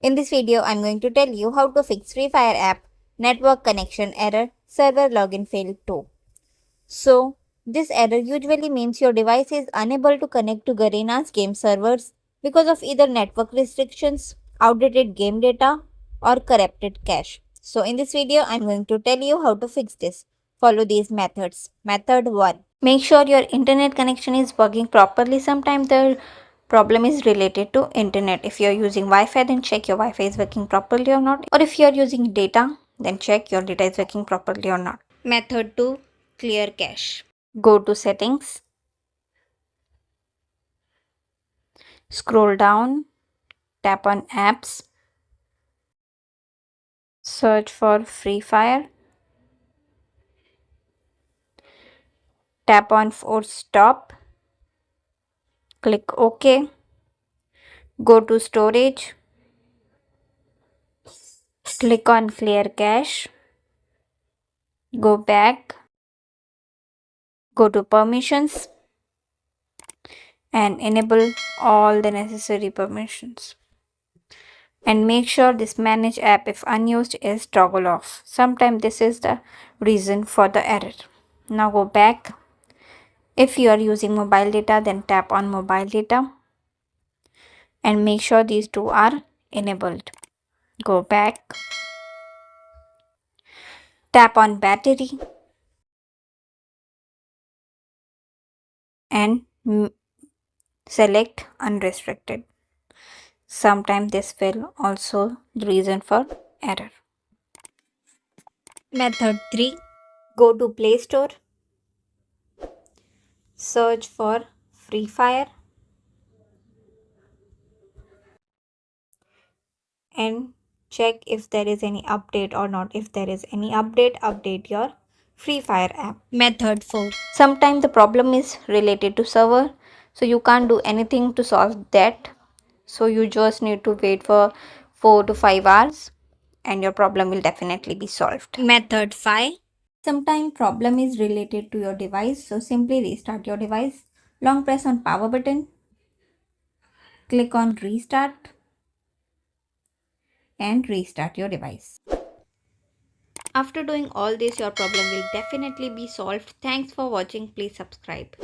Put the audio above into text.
In this video, I'm going to tell you how to fix Free Fire app network connection error server login failed 2. So, this error usually means your device is unable to connect to Garena's game servers because of either network restrictions, outdated game data, or corrupted cache. So, in this video, I'm going to tell you how to fix this. Follow these methods. Method 1. Make sure your internet connection is working properly. Sometimes the problem is related to internet. If you're using Wi-Fi, then check your Wi-Fi is working properly or not. Or if you're using data, then check your data is working properly or not. Method 2. Clear cache. Go to settings. Scroll down. Tap on apps. Search for Free Fire. Tap on force stop. Click OK. Go to storage. Click on clear cache. Go back. Go to permissions and enable all the necessary permissions. And make sure this manage app if unused is toggle off. Sometimes this is the reason for the error. Now go back. If you are using mobile data, then tap on mobile data and make sure these two are enabled. Go back. Tap on battery and select unrestricted. Sometimes this will also the reason for error. Method 3. Go to Play Store. Search for Free Fire and check if there is any update or not. If there is any update, update your Free Fire app. Method 4. Sometimes the problem is related to server, so you can't do anything to solve that. So you just need to wait for 4 to 5 hours and your problem will definitely be solved. Method 5. Sometimes problem is related to your device, so simply restart your device. Long press on power button. Click on restart and restart your device. After doing all this, your problem will definitely be solved. Thanks for watching. Please subscribe.